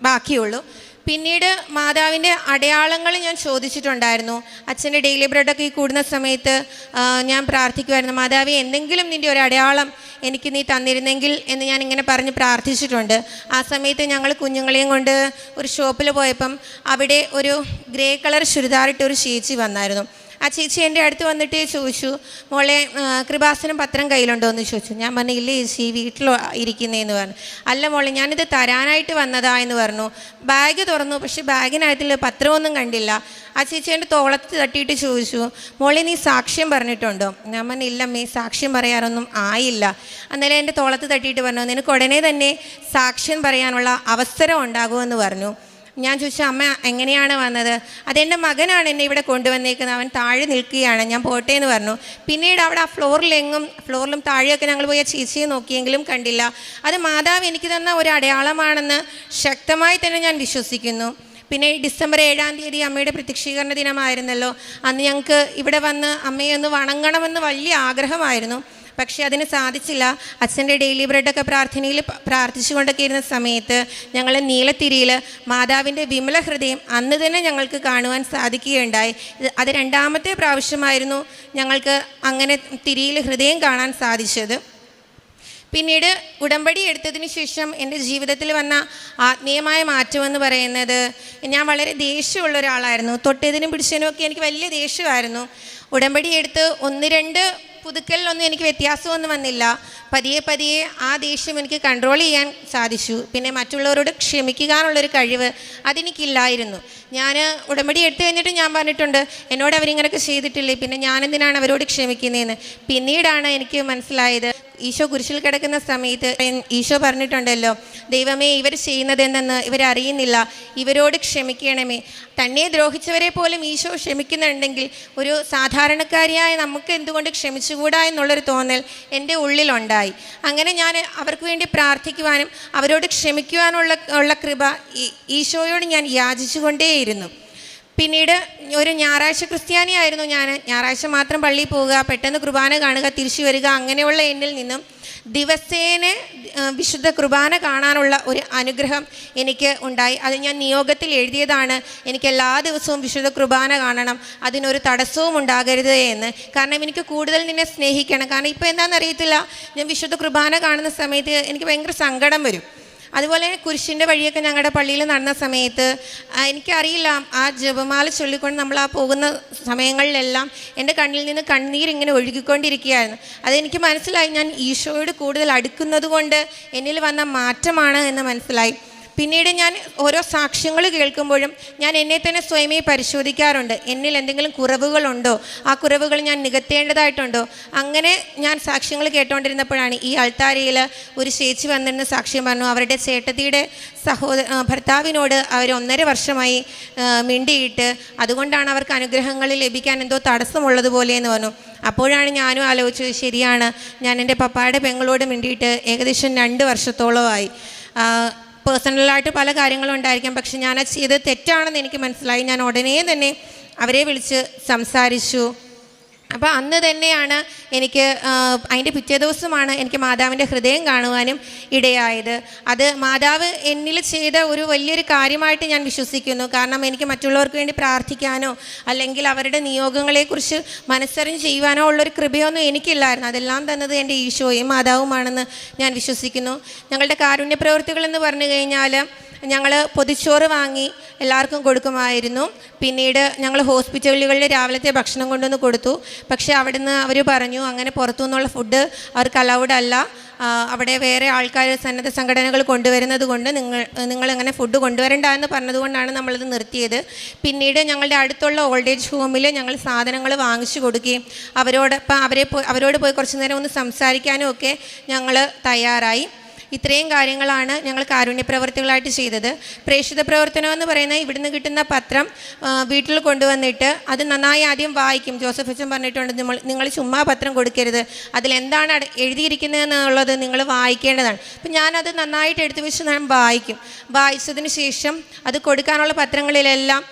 ബാക്കിയുള്ളൂ. പിന്നീട് മാതാവിൻ്റെ അടയാളങ്ങൾ ഞാൻ ചോദിച്ചിട്ടുണ്ടായിരുന്നു. അച്ഛൻ്റെ ഡെയിലി ബ്രെഡൊക്കെ ഈ കൂടുന്ന സമയത്ത് ഞാൻ പ്രാർത്ഥിക്കുമായിരുന്നു, മാതാവേ, എന്തെങ്കിലും നിൻ്റെ ഒരു അടയാളം എനിക്ക് നീ തന്നിരുന്നെങ്കിൽ എന്ന് ഞാൻ ഇങ്ങനെ പറഞ്ഞ് പ്രാർത്ഥിച്ചിട്ടുണ്ട്. ആ സമയത്ത് ഞങ്ങൾ കുഞ്ഞുങ്ങളെയും കൊണ്ട് ഒരു ഷോപ്പിൽ പോയപ്പം അവിടെ ഒരു ഗ്രേ കളർ ചുരിദാറിട്ട് ഒരു ചേച്ചി വന്നായിരുന്നു. ആ ചേച്ചി എൻ്റെ അടുത്ത് വന്നിട്ട് ചോദിച്ചു, മോളെ, കൃപാസനം പത്രം കയ്യിലുണ്ടോ എന്ന് ചോദിച്ചു. ഞാൻ പറഞ്ഞു, ഇല്ല ചേച്ചി, വീട്ടിൽ ഇരിക്കുന്നതെന്ന് പറഞ്ഞു. അല്ല മോളെ, ഞാനിത് തരാനായിട്ട് വന്നതാ എന്ന് പറഞ്ഞു. ബാഗ് തുറന്നു, പക്ഷേ ബാഗിനകത്തിൽ പത്രമൊന്നും കണ്ടില്ല. ആ ചേച്ചി എൻ്റെ തോളത്ത് തട്ടിയിട്ട് ചോദിച്ചു, മോളെ, നീ സാക്ഷ്യം പറഞ്ഞിട്ടുണ്ടോ? ഞാൻ പറഞ്ഞു, ഇല്ലമ്മേ, സാക്ഷ്യം പറയാറൊന്നും ആയില്ല. അന്നേരം എൻ്റെ തോളത്ത് തട്ടിയിട്ട് പറഞ്ഞു, നിനക്ക് ഉടനെ തന്നെ സാക്ഷ്യം പറയാനുള്ള അവസരം ഉണ്ടാകുമെന്ന് പറഞ്ഞു. ഞാൻ ചോദിച്ചു, അമ്മ എങ്ങനെയാണ് വന്നത്? അതെൻ്റെ മകനാണ് എന്നെ ഇവിടെ കൊണ്ടുവന്നേക്കുന്നത്, അവൻ താഴെ നിൽക്കുകയാണ്, ഞാൻ പോട്ടെ എന്ന് പറഞ്ഞു. പിന്നീട് അവിടെ ആ ഫ്ലോറിലും താഴെയൊക്കെ ഞങ്ങൾ പോയി ആ ചേച്ചിയെ നോക്കിയെങ്കിലും കണ്ടില്ല. അത് മാതാവ് എനിക്ക് തന്ന ഒരു അടയാളമാണെന്ന് ശക്തമായി തന്നെ ഞാൻ വിശ്വസിക്കുന്നു. പിന്നെ ഡിസംബർ 7-ാം തീയതി അമ്മയുടെ പ്രത്യക്ഷീകരണ ദിനമായിരുന്നല്ലോ. അന്ന് ഞങ്ങൾക്ക് ഇവിടെ വന്ന് അമ്മയെ ഒന്ന് വണങ്ങണമെന്ന് വലിയ ആഗ്രഹമായിരുന്നു. പക്ഷേ അതിന് സാധിച്ചില്ല. അച്ഛൻ്റെ ഡെയിലി ബ്രെഡൊക്കെ പ്രാർത്ഥനയിൽ പ്രാർത്ഥിച്ചുകൊണ്ടൊക്കെ ഇരുന്ന സമയത്ത് ഞങ്ങൾ നീലത്തിരിയിൽ മാതാവിൻ്റെ വിമല ഹൃദയം അന്ന് തന്നെ ഞങ്ങൾക്ക് കാണുവാൻ സാധിക്കുകയുണ്ടായി. അത് 2ാമത്തെ പ്രാവശ്യമായിരുന്നു ഞങ്ങൾക്ക് അങ്ങനെ തിരിയിൽ ഹൃദയം കാണാൻ സാധിച്ചത്. പിന്നീട് ഉടമ്പടി എടുത്തതിന് ശേഷം എൻ്റെ ജീവിതത്തിൽ വന്ന ആത്മീയമായ മാറ്റമെന്ന് പറയുന്നത്, ഞാൻ വളരെ ദേഷ്യമുള്ള ഒരാളായിരുന്നു. തൊട്ടതിനും പിടിച്ചതിനും ഒക്കെ എനിക്ക് വലിയ ദേഷ്യമായിരുന്നു. ഉടമ്പടി എടുത്ത് 1-2 പുതുക്കലിലൊന്നും എനിക്ക് വ്യത്യാസമൊന്നും വന്നില്ല. പതിയെ ആ ദേഷ്യം എനിക്ക് കൺട്രോൾ ചെയ്യാൻ സാധിച്ചു. പിന്നെ മറ്റുള്ളവരോട് ക്ഷമിക്കാനുള്ളൊരു കഴിവ് അതെനിക്കില്ലായിരുന്നു. ഞാൻ ഉടമ്പടി എടുത്തു കഴിഞ്ഞിട്ട് ഞാൻ പറഞ്ഞിട്ടുണ്ട്, എന്നോട് അവരിങ്ങനെയൊക്കെ ചെയ്തിട്ടില്ലേ, പിന്നെ ഞാനെന്തിനാണ് അവരോട് ക്ഷമിക്കുന്നതെന്ന്. പിന്നീടാണ് എനിക്ക് മനസ്സിലായത്, ഈശോ കുരിശിൽ കിടക്കുന്ന സമയത്ത് ഈശോ പറഞ്ഞിട്ടുണ്ടല്ലോ, ദൈവമേ, ഇവർ ചെയ്യുന്നത് എന്തെന്ന് ഇവരറിയുന്നില്ല, ഇവരോട് ക്ഷമിക്കണമേ. തന്നെ ദ്രോഹിച്ചവരെ പോലും ഈശോ ക്ഷമിക്കുന്നുണ്ടെങ്കിൽ ഒരു സാധാരണക്കാരിയായ നമുക്ക് എന്തുകൊണ്ട് ക്ഷമിച്ചുകൂടാ എന്നുള്ളൊരു തോന്നൽ എൻ്റെ ഉള്ളിലുണ്ടായി. അങ്ങനെ ഞാൻ അവർക്ക് വേണ്ടി പ്രാർത്ഥിക്കുവാനും അവരോട് ക്ഷമിക്കുവാനുള്ള കൃപ ഈശോയോട് ഞാൻ യാചിച്ചുകൊണ്ടേയിരുന്നു. പിന്നീട് ഒരു ഞായറാഴ്ച ക്രിസ്ത്യാനിയായിരുന്നു ഞാൻ. ഞായറാഴ്ച മാത്രം പള്ളിയിൽ പോവുക, പെട്ടെന്ന് കുർബാന കാണുക, തിരിച്ചു വരിക, അങ്ങനെയുള്ള എന്നിൽ നിന്നും ദിവസേന വിശുദ്ധ കുർബാന കാണാനുള്ള ഒരു അനുഗ്രഹം എനിക്ക് ഉണ്ടായി. അത് ഞാൻ നിയോഗത്തിൽ എഴുതിയതാണ്, എനിക്ക് എല്ലാ ദിവസവും വിശുദ്ധ കുർബാന കാണണം, അതിനൊരു തടസ്സവും ഉണ്ടാകരുത് എന്ന്. കാരണം എനിക്ക് കൂടുതൽ നിന്നെ സ്നേഹിക്കണം. കാരണം ഇപ്പോൾ എന്താണെന്നറിയത്തില്ല, ഞാൻ വിശുദ്ധ കുർബാന കാണുന്ന സമയത്ത് എനിക്ക് ഭയങ്കര സങ്കടം വരും. അതുപോലെ കുരിശിൻ്റെ വഴിയൊക്കെ ഞങ്ങളുടെ പള്ളിയിൽ നടന്ന സമയത്ത് എനിക്കറിയില്ല, ആ ജപമാല ചൊല്ലിക്കൊണ്ട് നമ്മൾ ആ പോകുന്ന സമയങ്ങളിലെല്ലാം എൻ്റെ കണ്ണിൽ നിന്ന് കണ്ണീരിങ്ങനെ ഒഴുകിക്കൊണ്ടിരിക്കുകയായിരുന്നു. അതെനിക്ക് മനസ്സിലായി, ഞാൻ ഈശോയോട് കൂടുതൽ അടുക്കുന്നത് കൊണ്ട് എന്നിൽ വന്ന മാറ്റമാണ് എന്ന് മനസ്സിലായി. പിന്നീട് ഞാൻ ഓരോ സാക്ഷ്യങ്ങൾ കേൾക്കുമ്പോഴും ഞാൻ എന്നെ തന്നെ സ്വയമേ പരിശോധിക്കാറുണ്ട്. എന്നിൽ എന്തെങ്കിലും കുറവുകളുണ്ടോ, ആ കുറവുകൾ ഞാൻ നികത്തേണ്ടതായിട്ടുണ്ടോ. അങ്ങനെ ഞാൻ സാക്ഷ്യങ്ങൾ കേട്ടുകൊണ്ടിരുന്നപ്പോഴാണ് ഈ അൾത്താരയിൽ ഒരു ചേച്ചി വന്നിരുന്ന സാക്ഷ്യം പറഞ്ഞു. അവരുടെ ചേട്ടത്തിയുടെ ഭർത്താവിനോട് അവർ 1.5 വർഷമായി മിണ്ടിയിട്ട് അതുകൊണ്ടാണ് അവർക്ക് അനുഗ്രഹങ്ങൾ ലഭിക്കാൻ എന്തോ തടസ്സമുള്ളതുപോലെ എന്ന് പറഞ്ഞു. അപ്പോഴാണ് ഞാനും ആലോചിച്ചത്, ശരിയാണ്, ഞാൻ എൻ്റെ പപ്പായുടെ പെങ്ങളോട് മിണ്ടിയിട്ട് ഏകദേശം 2 വർഷത്തോളമായി. പേഴ്സണലായിട്ട് പല കാര്യങ്ങളും ഉണ്ടായിരിക്കാം, പക്ഷെ ഞാനത് ചെയ്തത് തെറ്റാണെന്ന് എനിക്ക് മനസ്സിലായി. ഞാൻ ഉടനെ തന്നെ അവരെ വിളിച്ച് സംസാരിച്ചു. അപ്പോൾ അന്ന് തന്നെയാണ് എനിക്ക് അതിൻ്റെ പിറ്റേ ദിവസമാണ് എനിക്ക് മാതാവിൻ്റെ ഹൃദയം കാണുവാനും ഇടയായത്. അത് മാതാവ് എന്നിൽ ചെയ്ത ഒരു വലിയൊരു കാര്യമായിട്ട് ഞാൻ വിശ്വസിക്കുന്നു. കാരണം എനിക്ക് മറ്റുള്ളവർക്ക് വേണ്ടി പ്രാർത്ഥിക്കാനോ അല്ലെങ്കിൽ അവരുടെ നിയോഗങ്ങളെക്കുറിച്ച് മനസ്സറിഞ്ഞ് ചെയ്യുവാനോ ഉള്ളൊരു കൃപയൊന്നും എനിക്കില്ലായിരുന്നു. അതെല്ലാം തന്നത് എൻ്റെ ഈശോയും മാതാവുമാണെന്ന് ഞാൻ വിശ്വസിക്കുന്നു. ഞങ്ങളുടെ കാരുണ്യ പ്രവൃത്തികളെന്ന് പറഞ്ഞു കഴിഞ്ഞാൽ ഞങ്ങൾ പൊതിച്ചോറ് വാങ്ങി എല്ലാവർക്കും കൊടുക്കുമായിരുന്നു. പിന്നീട് ഞങ്ങൾ ഹോസ്പിറ്റലുകളിൽ രാവിലത്തെ ഭക്ഷണം കൊണ്ടുവന്ന് കൊടുത്തു. പക്ഷേ അവിടുന്ന് അവർ പറഞ്ഞു, അങ്ങനെ പുറത്തു നിന്നുള്ള ഫുഡ് അവർക്ക് അലൗഡ് അല്ല, അവിടെ വേറെ ആൾക്കാർ സന്നദ്ധ സംഘടനകൾ കൊണ്ടുവരുന്നത് കൊണ്ട് നിങ്ങളങ്ങനെ ഫുഡ് കൊണ്ടുവരണ്ട എന്ന് പറഞ്ഞതുകൊണ്ടാണ് നമ്മളത് നിർത്തിയത്. പിന്നീട് ഞങ്ങളുടെ അടുത്തുള്ള ഓൾഡ് ഏജ് ഹോമിൽ ഞങ്ങൾ സാധനങ്ങൾ വാങ്ങിച്ചു കൊടുക്കുകയും അവരോട് പോയി കുറച്ച് നേരം ഒന്ന് സംസാരിക്കാനും ഒക്കെ ഞങ്ങൾ തയ്യാറായി. ഇത്രയും കാര്യങ്ങളാണ് ഞങ്ങൾ കാരുണ്യ പ്രവർത്തികളായിട്ട് ചെയ്തത്. പ്രേക്ഷിത പ്രവർത്തനം എന്ന് പറയുന്നത് ഇവിടുന്ന് കിട്ടുന്ന പത്രം വീട്ടിൽ കൊണ്ടുവന്നിട്ട് അത് നന്നായി ആദ്യം വായിക്കും. ജോസഫ് അച്ഛൻ പറഞ്ഞിട്ടുണ്ട്, നിങ്ങൾ ചുമ്മാ പത്രം കൊടുക്കരുത്, അതിലെന്താണ് എഴുതിയിരിക്കുന്നതെന്നുള്ളത് നിങ്ങൾ വായിക്കേണ്ടതാണ്. അപ്പം ഞാനത് നന്നായിട്ട് എടുത്തു വെച്ച് ഞാൻ വായിക്കും. വായിച്ചതിന് ശേഷം അത് കൊടുക്കാനുള്ള പത്രങ്ങളിലെല്ലാം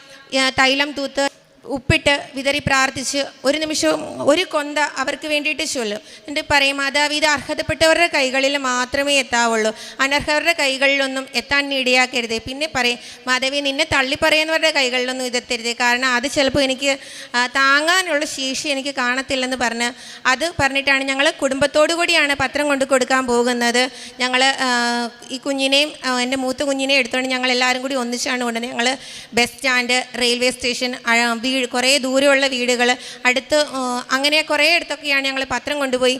തൈലം തൂത്ത് ഉപ്പിട്ട് വിതറി പ്രാർത്ഥിച്ച് ഒരു നിമിഷവും ഒരു കൊന്ത അവർക്ക് വേണ്ടിയിട്ട് ചൊല്ലും. എന്നിട്ട് പറയും, മാതാവ് ഇത് അർഹതപ്പെട്ടവരുടെ കൈകളിൽ മാത്രമേ എത്താവുള്ളൂ, അനർഹരുടെ കൈകളിലൊന്നും എത്താൻ ഇടയാക്കരുത്. പിന്നെ പറയും, മാതാവി നിന്നെ തള്ളിപ്പറയുന്നവരുടെ കൈകളിലൊന്നും ഇതെത്തരുത്, കാരണം അത് ചിലപ്പോൾ എനിക്ക് താങ്ങാനുള്ള ശേഷി എനിക്ക് കാണത്തില്ലെന്ന് അത് പറഞ്ഞിട്ടാണ് ഞങ്ങൾ കുടുംബത്തോടു കൂടിയാണ് പത്രം കൊണ്ട് കൊടുക്കാൻ പോകുന്നത്. ഞങ്ങൾ ഈ കുഞ്ഞിനെയും എൻ്റെ മൂത്ത കുഞ്ഞിനെയും എടുത്തുകൊണ്ട് ഞങ്ങൾ എല്ലാവരും കൂടി ഒന്നിച്ചാണ് കൊണ്ടുവന്നത്. ഞങ്ങൾ ബസ് സ്റ്റാൻഡ്, റെയിൽവേ സ്റ്റേഷൻ, കുറേ ദൂരമുള്ള വീടുകൾ, അടുത്ത് അങ്ങനെ കുറേ ഇടത്തൊക്കെയാണ് ഞങ്ങൾ പത്രം കൊണ്ടുപോയി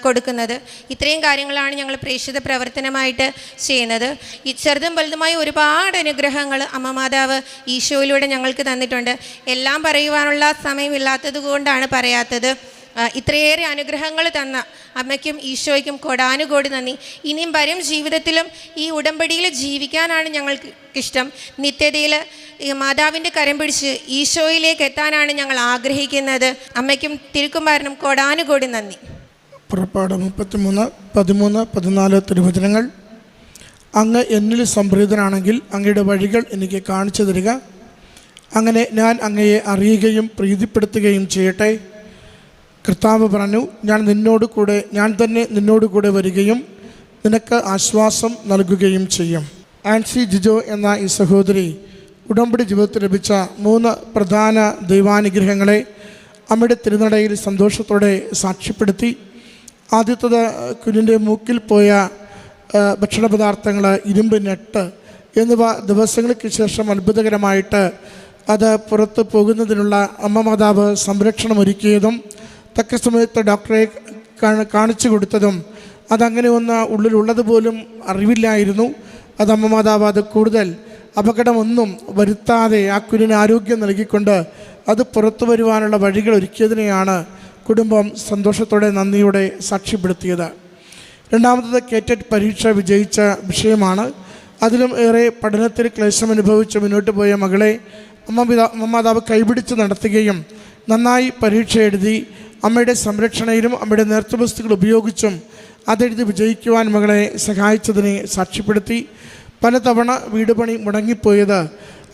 കൊടുക്കുന്നത്. ഇത്രയും കാര്യങ്ങളാണ് ഞങ്ങൾ പ്രേക്ഷിത പ്രവർത്തനമായിട്ട് ചെയ്യുന്നത്. ഈ ചെറുതും വലുതുമായ ഒരുപാട് അനുഗ്രഹങ്ങൾ അമ്മ മാതാവ് ഈശോയിലൂടെ ഞങ്ങൾക്ക് തന്നിട്ടുണ്ട്. എല്ലാം പറയുവാനുള്ള സമയമില്ലാത്തത് കൊണ്ടാണ് പറയാത്തത്. ഇത്രയേറെ അനുഗ്രഹങ്ങൾ തന്ന അമ്മയ്ക്കും ഈശോയ്ക്കും കൊടാനുകോടി നന്ദി. ഇനിയും വരും ജീവിതത്തിലും ഈ ഉടമ്പടിയിൽ ജീവിക്കാനാണ് ഞങ്ങൾക്കിഷ്ടം. നിത്യതയിൽ മാതാവിൻ്റെ കരം പിടിച്ച് ഈശോയിലേക്ക് എത്താനാണ് ഞങ്ങൾ ആഗ്രഹിക്കുന്നത്. അമ്മയ്ക്കും തിരുക്കുമാരനും കൊടാനുകോടി നന്ദി. പുറപ്പാട് 33, 13, 14 തിരുവചനങ്ങൾ. അങ്ങ് എന്നിൽ സംപ്രീതനാണെങ്കിൽ അങ്ങയുടെ വഴികൾ എനിക്ക് കാണിച്ചു തരിക. അങ്ങനെ ഞാൻ അങ്ങയെ അറിയുകയും പ്രീതിപ്പെടുത്തുകയും ചെയ്യട്ടെ. കർത്താവ് പറഞ്ഞു, ഞാൻ തന്നെ നിന്നോട് കൂടെ വരികയും നിനക്ക് ആശ്വാസം നൽകുകയും ചെയ്യും. ആൻസി ജിജോ എന്ന ഈ സഹോദരി ഉടമ്പടി ജീവിതത്തിൽ ലഭിച്ച 3 പ്രധാന ദൈവാനുഗ്രഹങ്ങളെ അമ്മയുടെ തിരുനടയിൽ സന്തോഷത്തോടെ സാക്ഷ്യപ്പെടുത്തി. ആദ്യത്തത് കുഞ്ഞിൻ്റെ മൂക്കിൽ പോയ ഭക്ഷണ പദാർത്ഥങ്ങൾ, ഇരുമ്പ് നെട്ട് എന്നിവ ദിവസങ്ങൾക്ക് ശേഷം അത്ഭുതകരമായിട്ട് അത് പുറത്ത് പോകുന്നതിനുള്ള അമ്മ മാതാവ് സംരക്ഷണമൊരുക്കിയതും തക്ക സമയത്ത് ഡോക്ടറെ കാണിച്ചു കൊടുത്തതും അതങ്ങനെ ഒന്ന് ഉള്ളിലുള്ളതുപോലും അറിവില്ലായിരുന്നു. അത് അമ്മ മാതാവ് അത് കൂടുതൽ അപകടമൊന്നും വരുത്താതെ ആ കുഞ്ഞിന് ആരോഗ്യം നൽകിക്കൊണ്ട് അത് പുറത്തു വരുവാനുള്ള വഴികൾ ഒരുക്കിയതിനെയാണ് കുടുംബം സന്തോഷത്തോടെ നന്ദിയോടെ സാക്ഷ്യപ്പെടുത്തിയത്. രണ്ടാമത്തത് കേറ്റഡ് പരീക്ഷ വിജയിച്ച വിഷയമാണ്. അതിലും ഏറെ പഠനത്തിൽ ക്ലേശം അനുഭവിച്ച് മുന്നോട്ട് പോയ മകളെ അമ്മ മാതാവ് കൈപിടിച്ച് നടത്തുകയും നന്നായി പരീക്ഷ എഴുതി അമ്മയുടെ സംരക്ഷണയിലും അമ്മയുടെ നേർച്ചവസ്തുക്കൾ ഉപയോഗിച്ചും അതെഴുതി വിജയിക്കുവാൻ മകളെ സഹായിച്ചതിനെ സാക്ഷ്യപ്പെടുത്തി. പലതവണ വീട് പണി മുടങ്ങിപ്പോയത്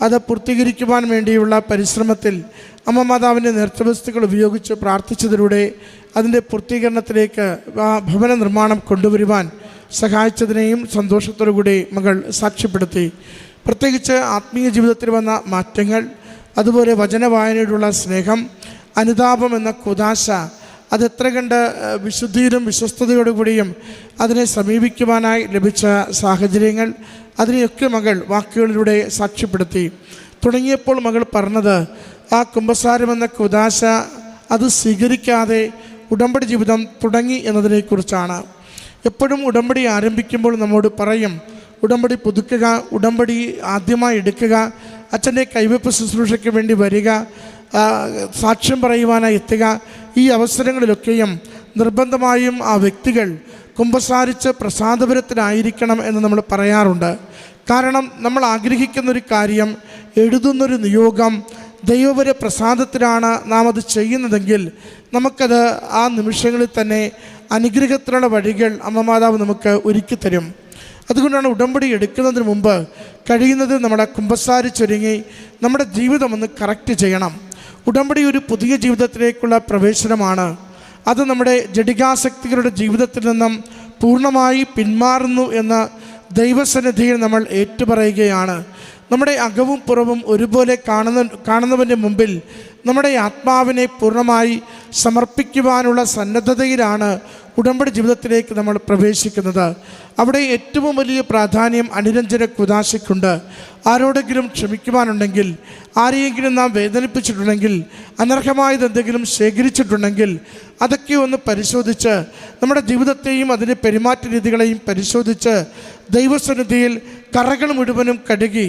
അത് പൂർത്തീകരിക്കുവാൻ വേണ്ടിയുള്ള പരിശ്രമത്തിൽ അമ്മ മാതാവിൻ്റെ നേർച്ചവസ്തുക്കൾ ഉപയോഗിച്ച് പ്രാർത്ഥിച്ചതിലൂടെ അതിൻ്റെ പൂർത്തീകരണത്തിലേക്ക് ആ ഭവന നിർമ്മാണം കൊണ്ടുവരുവാൻ സഹായിച്ചതിനെയും സന്തോഷത്തോടുകൂടി മകൾ സാക്ഷ്യപ്പെടുത്തി. പ്രത്യേകിച്ച് ആത്മീയ ജീവിതത്തിൽ വന്ന മാറ്റങ്ങൾ, അതുപോലെ വചനവായനയോടുള്ള സ്നേഹം, അനുതാപം എന്ന കുദാശ, അതെത്ര കണ്ട് വിശുദ്ധിയിലും വിശ്വസ്തയോടുകൂടിയും അതിനെ സമീപിക്കുവാനായി ലഭിച്ച സാഹചര്യങ്ങൾ, അതിനെയൊക്കെ മകൾ വാക്കുകളിലൂടെ സാക്ഷ്യപ്പെടുത്തി. തുടങ്ങിയപ്പോൾ മകൾ പറഞ്ഞത് ആ കുമ്പസാരമെന്ന കുദാശ അത് സ്വീകരിക്കാതെ ഉടമ്പടി ജീവിതം തുടങ്ങി എന്നതിനെക്കുറിച്ചാണ്. എപ്പോഴും ഉടമ്പടി ആരംഭിക്കുമ്പോൾ നമ്മോട് പറയും, ഉടമ്പടി പുതുക്കുക, ഉടമ്പടി ആദ്യമായി എടുക്കുക, അച്ഛൻ്റെ കൈവെപ്പ് ശുശ്രൂഷയ്ക്ക് വേണ്ടി വരിക, സാക്ഷ്യം പറയുവാനായി എത്തുക. ഈ അവസരങ്ങളിലൊക്കെയും നിർബന്ധമായും ആ വ്യക്തികൾ കുമ്പസാരിച്ച് പ്രസാദപരത്തിലായിരിക്കണം എന്ന് നമ്മൾ പറയാറുണ്ട്. കാരണം നമ്മൾ ആഗ്രഹിക്കുന്നൊരു കാര്യം, എഴുതുന്നൊരു നിയോഗം ദൈവപര പ്രസാദത്തിലാണ് നാം അത് ചെയ്യുന്നതെങ്കിൽ നമുക്കത് ആ നിമിഷങ്ങളിൽ തന്നെ അനുഗ്രഹത്തിനുള്ള വഴികൾ അമ്മ മാതാവ് നമുക്ക് ഒരുക്കി തരും. അതുകൊണ്ടാണ് ഉടമ്പടി എടുക്കുന്നതിന് മുമ്പ് കഴിയുന്നത് നമ്മുടെ കുമ്പസാരിച്ചൊരുങ്ങി നമ്മുടെ ജീവിതം ഒന്ന് കറക്റ്റ് ചെയ്യണം. ഉടമ്പടി ഒരു പുതിയ ജീവിതത്തിലേക്കുള്ള പ്രവേശനമാണ്. അത് നമ്മുടെ ജഡികാസക്തികളുടെ ജീവിതത്തിൽ നിന്നും പൂർണ്ണമായി പിന്മാറുന്നു എന്ന ദൈവസന്നിധിയിൽ നമ്മൾ ഏറ്റുപറയുകയാണ്. നമ്മുടെ അകവും പുറവും ഒരുപോലെ കാണുന്നവൻ്റെ മുമ്പിൽ നമ്മുടെ ആത്മാവിനെ പൂർണ്ണമായി സമർപ്പിക്കുവാനുള്ള സന്നദ്ധതയിലാണ് ഉടമ്പടി ജീവിതത്തിലേക്ക് നമ്മൾ പ്രവേശിക്കുന്നത്. അവിടെ ഏറ്റവും വലിയ പ്രാധാന്യം അനുരഞ്ജന കുദാശയ്ക്കുണ്ട്. ആരോടെങ്കിലും ക്ഷമിക്കുവാനുണ്ടെങ്കിൽ, ആരെയെങ്കിലും നാം വേദനിപ്പിച്ചിട്ടുണ്ടെങ്കിൽ, അനർഹമായത് എന്തെങ്കിലും ശേഖരിച്ചിട്ടുണ്ടെങ്കിൽ അതൊക്കെ ഒന്ന് പരിശോധിച്ച് നമ്മുടെ ജീവിതത്തെയും അതിൻ്റെ പെരുമാറ്റ രീതികളെയും പരിശോധിച്ച് ദൈവസന്നിധിയിൽ കറകൾ മുഴുവനും കഴുകി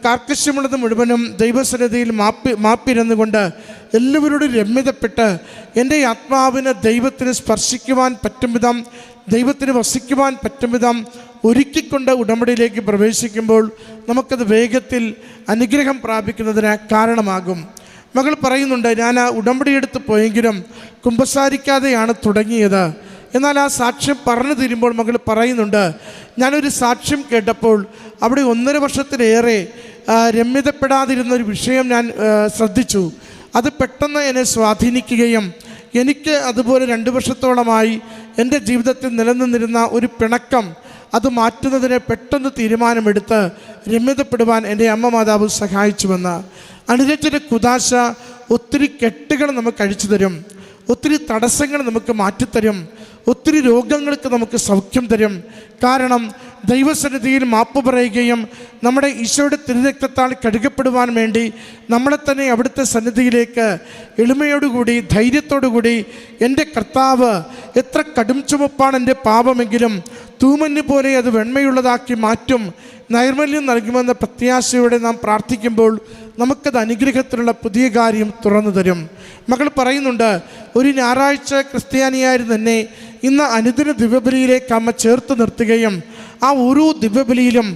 കാർക്കശ്യമുള്ളത് മുഴുവനും ദൈവസന്നിധിയിൽ മാപ്പിരുന്നുകൊണ്ട് എല്ലാവരോടും രമ്യതപ്പെട്ട് എൻ്റെ ആത്മാവിന് ദൈവത്തിന് സ്പർശിക്കുവാൻ പറ്റും വിധം, ദൈവത്തിന് വസിക്കുവാൻ പറ്റും വിധം ഒരുക്കിക്കൊണ്ട് ഉടമ്പടിയിലേക്ക് പ്രവേശിക്കുമ്പോൾ നമുക്കത് വേഗത്തിൽ അനുഗ്രഹം പ്രാപിക്കുന്നതിന് കാരണമാകും. മകൾ പറയുന്നുണ്ട്, ഞാൻ ആ ഉടമ്പടി എടുത്ത് പോയെങ്കിലും കുമ്പസാരിക്കാതെയാണ് തുടങ്ങിയത്. എന്നാൽ ആ സാക്ഷ്യം പറഞ്ഞു തീരുമ്പോൾ മകൾ പറയുന്നുണ്ട്, ഞാനൊരു സാക്ഷ്യം കേട്ടപ്പോൾ അവിടെ 1.5 വർഷത്തിലേറെ രമ്യതപ്പെടാതിരുന്നൊരു വിഷയം ഞാൻ ശ്രദ്ധിച്ചു. അത് പെട്ടെന്ന് എന്നെ സ്വാധീനിക്കുകയും എനിക്ക് അതുപോലെ 2 വർഷത്തോളമായി എൻ്റെ ജീവിതത്തിൽ നിലനിന്നിരുന്ന ഒരു പിണക്കം അത് മാറ്റുന്നതിന് പെട്ടെന്ന് തീരുമാനമെടുത്ത് രമ്യതപ്പെടുവാൻ എൻ്റെ അമ്മ മാതാവ് സഹായിച്ചുവെന്ന്. അനുരഞ്ജന കുദാശ ഒത്തിരി കെട്ടുകൾ നമുക്ക് അഴിച്ചു തരും, ഒത്തിരി തടസ്സങ്ങൾ നമുക്ക് മാറ്റിത്തരും, ഒത്തിരി രോഗങ്ങൾക്ക് നമുക്ക് സൗഖ്യം തരും. കാരണം ദൈവസന്നിധിയിൽ മാപ്പ് പറയുകയും നമ്മുടെ ഈശോയുടെ തിരുരക്തത്താൽ കഴുകപ്പെടുവാൻ വേണ്ടി നമ്മളെ തന്നെ അവിടുത്തെ സന്നിധിയിലേക്ക് എളിമയോടുകൂടി ധൈര്യത്തോടുകൂടി എൻ്റെ കർത്താവ് എത്ര കടും ചുമപ്പാണ് എൻ്റെ പാപമെങ്കിലും തൂമഞ്ഞ് പോലെ അത് വെണ്മയുള്ളതാക്കി മാറ്റും, നൈർമല്യം നൽകുമെന്ന പ്രത്യാശയോടെ നാം പ്രാർത്ഥിക്കുമ്പോൾ നമുക്കത് അനുഗ്രഹത്തിനുള്ള പുതിയ കാര്യം തുറന്നു തരും. മകൾ പറയുന്നുണ്ട്, ഒരു ഞായറാഴ്ച ക്രിസ്ത്യാനിയായിരുന്നു എന്നെ ഇന്ന് അനുദിന ദിവ്യബലിയിലേക്ക് അമ്മ ചേർത്ത് നിർത്തുകയും ആ ഓരോ ദിവ്യബലിയിലും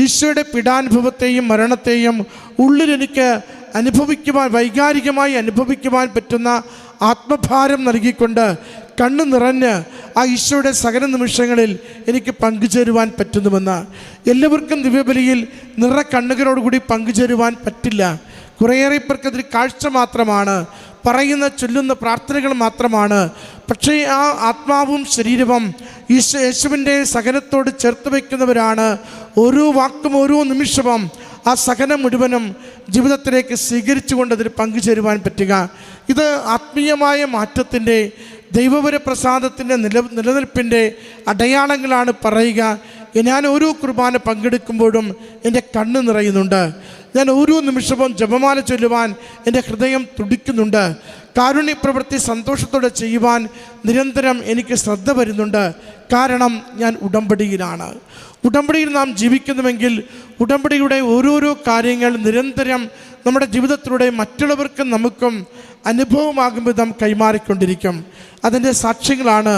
ഈശോയുടെ പീഡാനുഭവത്തെയും മരണത്തെയും ഉള്ളിലെനിക്ക് അനുഭവിക്കുവാൻ, വൈകാരികമായി അനുഭവിക്കുവാൻ പറ്റുന്ന ആത്മഭാരം നൽകിക്കൊണ്ട് കണ്ണു നിറഞ്ഞ് ആ ഈശോയുടെ സകല നിമിഷങ്ങളിൽ എനിക്ക് പങ്കുചേരുവാൻ പറ്റുന്നുവെന്ന്. എല്ലാവർക്കും ദിവ്യബലിയിൽ കണ്ണുകളോടുകൂടി പങ്കുചേരുവാൻ പറ്റില്ല. കുറേയേറെ പേർക്കതൊരു കാഴ്ച മാത്രമാണ്, പറയുന്ന ചൊല്ലുന്ന പ്രാർത്ഥനകൾ മാത്രമാണ്. പക്ഷേ ആ ആത്മാവും ശരീരവും യേശുവിൻ്റെ സഹനത്തോട് ചേർത്ത് വയ്ക്കുന്നവരാണ്. ഓരോ വാക്കും ഓരോ നിമിഷവും ആ സഹനം മുഴുവനും ജീവിതത്തിലേക്ക് സ്വീകരിച്ചുകൊണ്ട് അതിൽ പങ്കുചേരുവാൻ പറ്റുക. ഇത് ആത്മീയമായ മാറ്റത്തിൻ്റെ, ദൈവപര പ്രസാദത്തിൻ്റെ നിലനിൽപ്പിൻ്റെ അടയാളങ്ങളാണ് പറയുക. ഞാൻ ഓരോ കുർബാന പങ്കെടുക്കുമ്പോഴും എൻ്റെ കണ്ണ് നിറയുന്നുണ്ട്. ഞാൻ ഓരോ നിമിഷവും ജപമാല ചൊല്ലുവാൻ എൻ്റെ ഹൃദയം തുടിക്കുന്നുണ്ട്. കാരുണ്യപ്രവൃത്തി സന്തോഷത്തോടെ ചെയ്യുവാൻ നിരന്തരം എനിക്ക് ശ്രദ്ധ വരുന്നുണ്ട്. കാരണം ഞാൻ ഉടമ്പടിയിലാണ്. ഉടമ്പടിയിൽ നാം ജീവിക്കുന്നുവെങ്കിൽ ഉടമ്പടിയുടെ ഓരോരോ കാര്യങ്ങൾ നിരന്തരം നമ്മുടെ ജീവിതത്തിലൂടെ മറ്റുള്ളവർക്കും നമുക്കും അനുഭവമാകും വിധം കൈമാറിക്കൊണ്ടിരിക്കും. അതിൻ്റെ സാക്ഷ്യങ്ങളാണ്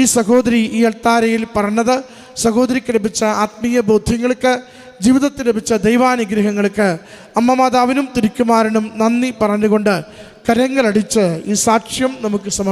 ഈ സഹോദരി ഈ അൾത്താരയിൽ പറഞ്ഞത്. സഹോദരിക്ക് ലഭിച്ച ആത്മീയ ബോധ്യങ്ങൾക്ക്, ജീവിതത്തിൽ ലഭിച്ച ദൈവാനുഗ്രഹങ്ങൾക്ക് അമ്മ മാതാവിനും തിരുക്കുമാരനും നന്ദി പറഞ്ഞുകൊണ്ട് കരങ്ങളടിച്ച് ഈ സാക്ഷ്യം നമുക്ക് സമർപ്പിക്കാം.